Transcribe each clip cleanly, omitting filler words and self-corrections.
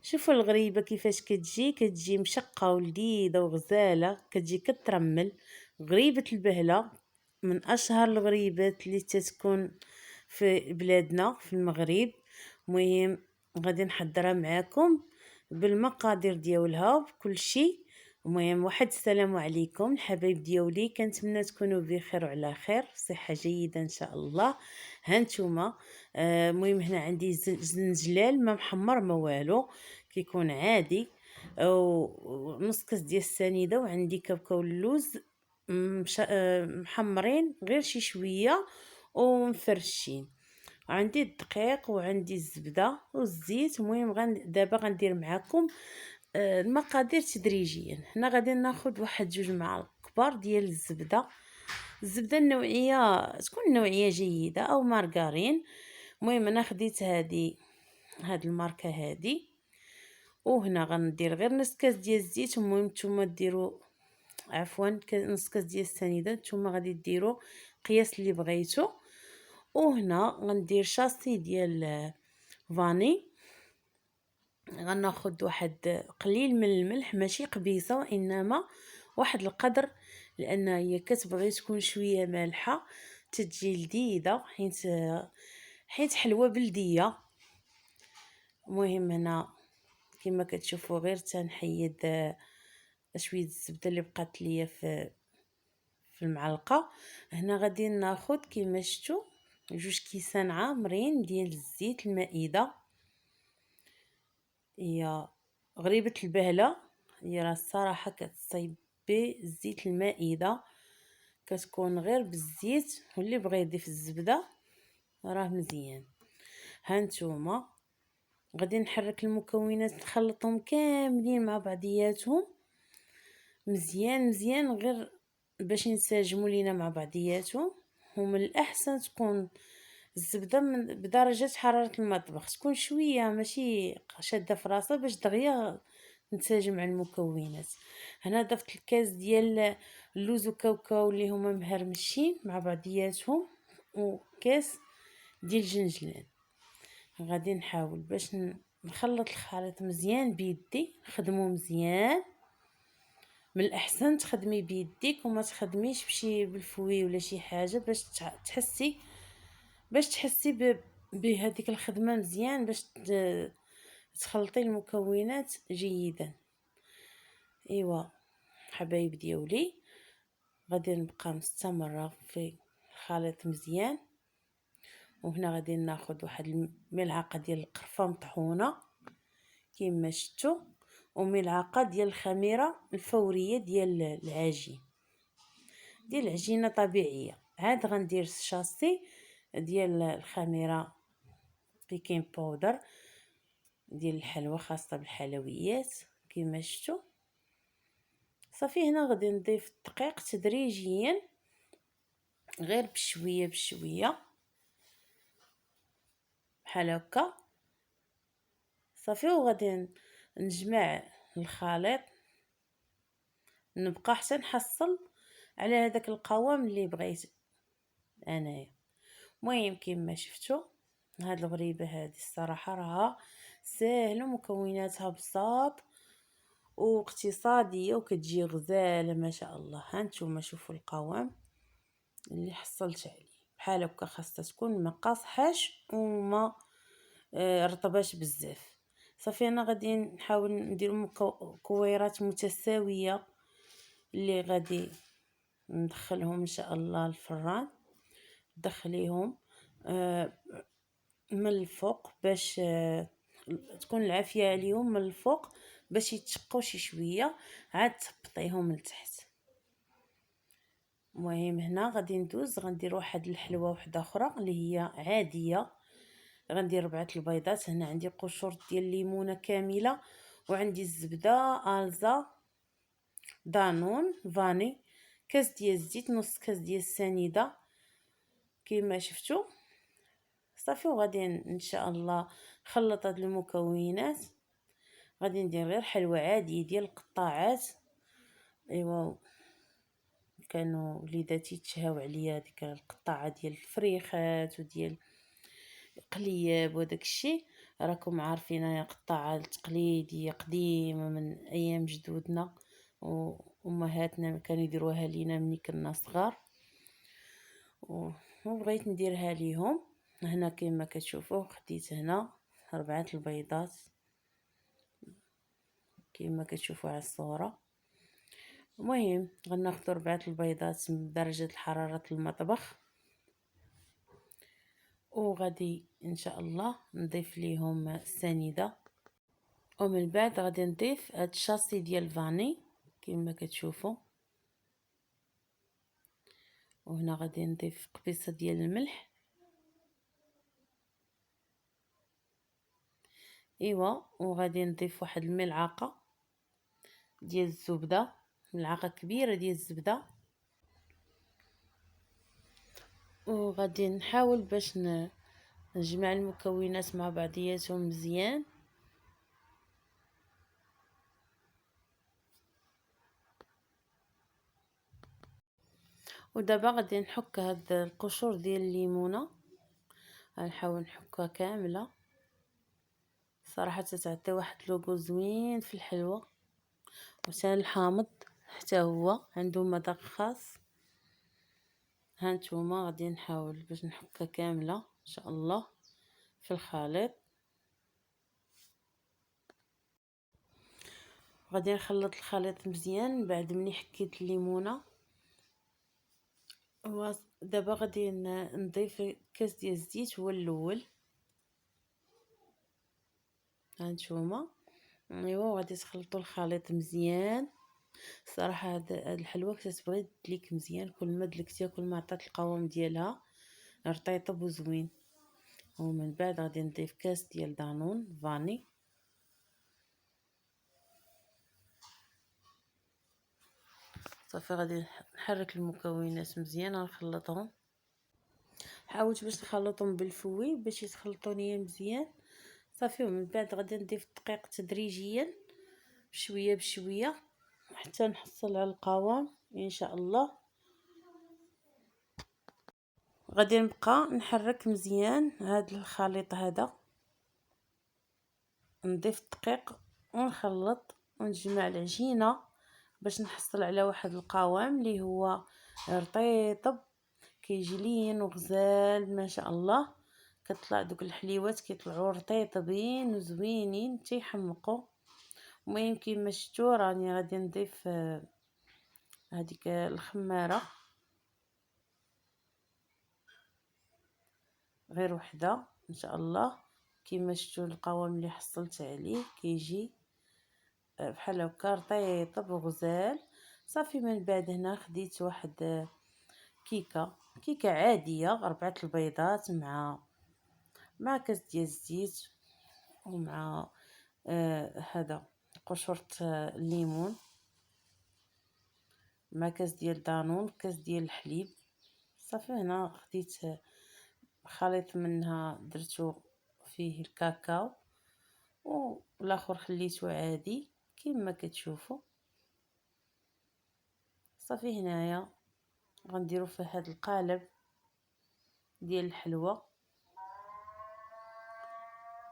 شوفوا الغريبة كيفاش كتجي مشقة ولذيذة وغزالة، كتجي كترمل. غريبة البهلة من اشهر الغريبات اللي تتكون في بلادنا في المغرب. مهم غادي نحضرها معاكم بالمقادير ديالها وكل شيء. المهم واحد السلام عليكم الحبايب ديالي، كنتمنى تكونوا بخير وعلى خير، صحة جيدة ان شاء الله. هانتوما المهم هنا عندي زنجلال ما محمر ما والو، كيكون عادي، ونص كاس ديال السنيده، وعندي كاوكاو اللوز محمرين غير شي شويه ومفرشين، عندي الدقيق وعندي الزبده والزيت. المهم دابا غندير معكم المقادير تدريجيا. هنا غادي ناخذ واحد 2 معالق كبار ديال الزبده النوعيه تكون نوعيه جيده او مارغرين. المهم انا خديت هاد الماركه هادي. وهنا غندير غير نص كاس ديال الزيت. المهم نتوما ديروا عفوا نص كاس ديال السنيده، نتوما غادي ديروا قياس اللي بغيتو. وهنا غندير شاصي ديال فاني. غناخذ واحد قليل من الملح، ماشي قبيصه وانما واحد القدر، لان هي كتبغي تكون شويه مالحه تتجي لذيذه، حيت حلوه بلديه. المهم هنا كما كتشوفوا غير تنحيد شويه الزبده اللي بقات ليا في المعلقه. هنا غادي ناخذ كما شفتوا 2 كيسان عامرين ديال الزيت المائده. هي غريبه البهله هي راه الصراحه كتصايب بالزيت المائده، كتكون غير بالزيت، واللي بغى يضيف الزبده راه مزيان. هانتوما غادي نحرك المكونات نخلطهم كاملين مع بعضياتهم مزيان مزيان، غير باش ينسجموا لينا مع بعضياتهم. ومن الاحسن تكون الزبده بدرجه حراره المطبخ، تكون شويه ماشي شاده في راسها، باش دغيا نسجم مع المكونات. هنا ضفت الكاس ديال اللوز وكاوكاو اللي هما مهرمشين مع بعضياتهم، وكاس ديال الجنجلان. غادي نحاول باش نخلط الخليط مزيان بيدي، نخدمو مزيان. من الاحسن تخدمي بيديك وما تخدميش بشي بالفوي ولا شي حاجه، باش تحسي بهذيك الخدمه مزيان، باش تخلطي المكونات جيدا. ايوا حبايب ديالي، غادي نبقى مستمره في الخليط مزيان. وهنا غادي ناخذ واحد الملعقه ديال القرفه مطحونه كما شفتوا، وملعقه ديال الخميره الفوريه ديال العجين، ديال العجينه طبيعيه. عاد غندير شاصي ديال الخميره بيكين باودر ديال الحلوى خاصه بالحلويات كما شفتوا. صافي هنا غادي نضيف الدقيق تدريجيا غير بشويه بشويه بحال هكا. صافي وغادي نجمع الخليط، نبقى حتى نحصل على هذاك القوام اللي بغيت انايا. المهم كما شفتوا هاد الغريبه هذه الصراحه راها ساهله، مكوناتها بساط واقتصاديه وكتجي غزاله ما شاء الله. هانتوما شوفوا القوام اللي حصلت عليه بحال هكا، خاصها تكون ما قاصحاش وما رطباش بزاف. صافي انا غادي نحاول ندير كويرات متساويه اللي غادي ندخلهم ان شاء الله الفران. دخليهم من الفوق باش تكون العافيه عليهم من الفوق باش يتشقوا شي شويه، عاد تهبطيهم لتحت. المهم هنا غادي ندوز غندير واحد الحلوه واحده اخرى اللي هي عاديه. غندير 4 البيضات. هنا عندي قشور ديال الليمونه كامله، وعندي الزبده الزا دانون فاني، كاس ديال الزيت، نص كاس ديال السنيده كما شفتوا. صافي وغادي ان شاء الله نخلط هاد المكونات. غادي ندير غير حلوى عاديه ديال القطاعات. ايوا كانوا وليداتي تشهاو عليا ديك القطاعه ديال الفريخات وديال قلياب وداك الشيء. راكم عارفين يا قطاعة التقليدية قديمة من ايام جدودنا وامهاتنا كانوا يديروها لينا ملي كنا صغار، وبغيت نديرها ليهم. هنا كما كتشوفوا خديت هنا 4 البيضات كما كتشوفوا على الصورة. المهم غناخدو 4 البيضات من درجة حرارة المطبخ، وغادي ان شاء الله نضيف ليهم السنيده، ومن بعد غادي نضيف هاد الشاصي ديال الفاني كما كتشوفوا. وهنا غادي نضيف قبيصه ديال الملح، ايوا، وغادي نضيف واحد الملعقه ديال الزبده، ملعقه كبيره ديال الزبده. وغادي نحاول باش نجمع المكونات مع بعضياتهم مزيان. ودابا غادي نحك هاد القشور ديال الليمونه، غنحاول نحكها كامله. صراحه تعطي واحد لوغو زوين في الحلوه، وثاني الحامض حتى هو عنده مذاق خاص. هانتوما غادي نحاول باش نحكها كامله ان شاء الله في الخليط. غادي نخلط الخليط مزيان بعد ملي حكيت الليمونه. ودابا غادي نضيف كاس ديال الزيت هو الاول. هانتوما ايوا، غادي تخلطوا الخليط مزيان. صراحه هاد الحلوه كتبغي تدليك مزيان، كل ما دلكتيها كل ما عطات القوام ديالها رطيطب وزوين. ومن بعد غادي نضيف كاس ديال دانون فاني. صافي غادي نحرك المكونات مزيان نخلطهم. حاولت باش نخلطهم بالفوي باش يتخلطوا ليا مزيان. صافي ومن بعد غادي نضيف الدقيق تدريجيا بشويه بشويه حتى نحصل على القوام ان شاء الله. غادي نبقى نحرك مزيان هذا الخليط هذا، نضيف الدقيق ونخلط ونجمع العجينه باش نحصل على واحد القوام اللي هو رطيطب كيجي لين وغزال ما شاء الله. كتطلع دوك الحليوات كيطلعوا رطيطبين وزوينين تيحمقوا. المهم كيما شفتوا راني غادي نضيف هذيك الخماره غير وحده ان شاء الله. كيما شفتوا القوام اللي حصلت عليه كيجي بحال هكا رطيطب وغزال. صافي من بعد هنا خديت واحد كيكه عاديه 4 البيضات مع كاس ديال الزيت ومع هذا قشرة الليمون مع كاس ديال دانون كاس ديال الحليب. صافي هنا خديت خليط منها درتو فيه الكاكاو والاخر خليته عادي كما كتشوفوا. صافي هنايا غنديروا في هذا القالب ديال الحلوى.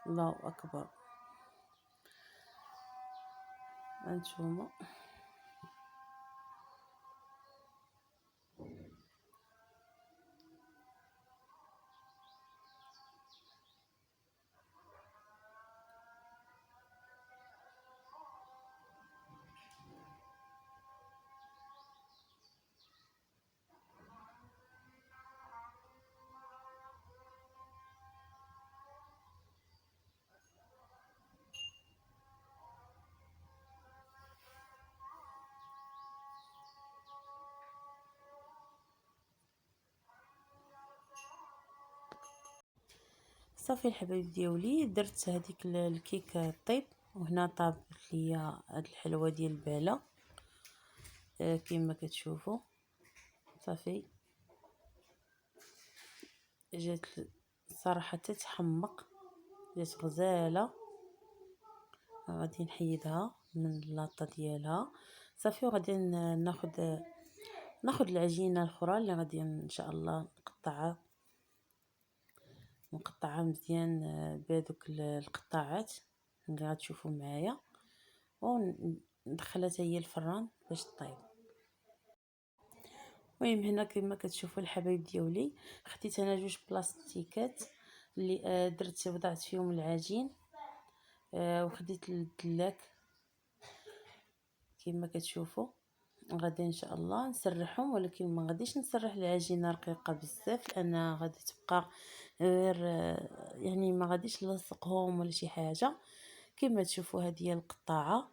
الله اكبر، هانتوما صافي الحبايب ديالي درت هذيك الكيكه طيب. وهنا طابت ليا هاد الحلوه ديال الباله كما كتشوفوا. صافي جات صراحه تتحمق، جات غزاله. غادي نحيدها من اللاطه ديالها. صافي وغادي ناخذ العجينه الاخرى اللي غادي ان شاء الله نقطعها نقطعها مزيان بهذوك القطاعات اللي غتشوفوا معايا، وندخلها حتى هي الفران باش طيب. المهم هنا كما كتشوفوا الحبايب ديالي، خديت انا جوج بلاستيكات اللي درت وضعت فيهم العجين، وخديت الدلاك كما كتشوفوا. غادي ان شاء الله نسرحهم، ولكن ما غاديش نسرح العجينه رقيقه بزاف لان غادي تبقى غير يعني ما غاديش نلصقهم ولا شي حاجه. كما تشوفوا هذه هي القطاعه،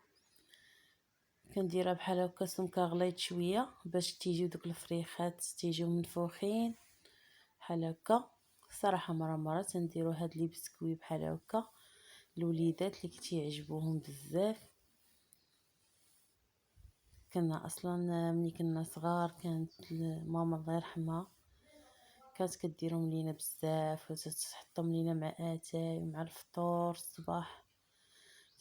كنديرها بحال هكا سمكه غليظ شويه باش تيجيو دوك الفريخات تيجيو منفوخين بحال هكا. صراحه مره تنديروا هاد لي بسكوي بحال هكا الوليدات اللي كتيعجبوهم بزاف. كنا اصلا ملي كنا صغار كانت ماما الله يرحمها كانت كديرهم لينا بزاف وتحطهم لينا مع اتاي مع الفطور الصباح،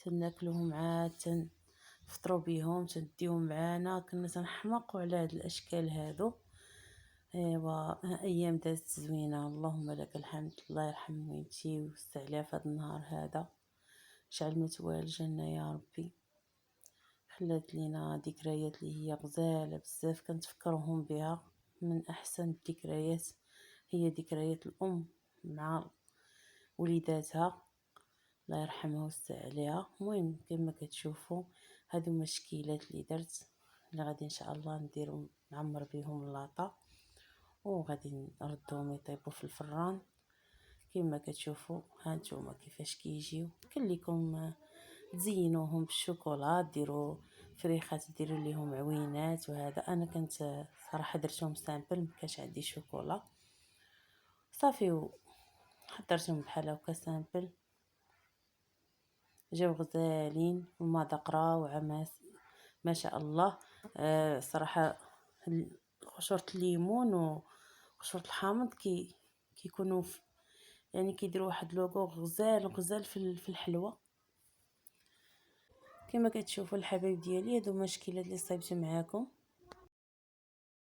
تناكلوهم مع تنفطروا بهم تنديهم معانا. كنا تنحماقوا على هاد الاشكال هادو. ايوا ايام دازت زوينه، اللهم لك الحمد. الله يرحم والديك ويوسع عليها في هذا النهار هذا، جعل مثواه الجنه يا ربي. خلات لينا ذكريات اللي هي غزاله بزاف كنتفكرهم بها. من احسن الذكريات هي ذكريات الام مع وليداتها، الله يرحمها ويوسع عليها. المهم كما كتشوفوا هادو مشكيلات اللي درت، اللي غادي ان شاء الله نديرهم نعمر بهم اللاطه وغادي نردهم يطيبوا في الفران. كما كتشوفوا هانتوما كيفاش كيجيو. كان لكم تزينوهم بالشوكولا، ديروا فريخات ديروا ليهم عوينات وهذا. انا كنت صراحه درتهم سامبل مكانش عندي شوكولا صافي حضرتهم بحال هكا سامبل، جاو غزالين والمذاق رائع ما شاء الله. صراحه قشورة الليمون وقشورة الحامض كيكونوا يعني كيديروا واحد لوغو غزال في الحلوى. كما كتشوفوا الحبايب ديالي هادو مشكلات اللي صايبت معاكم.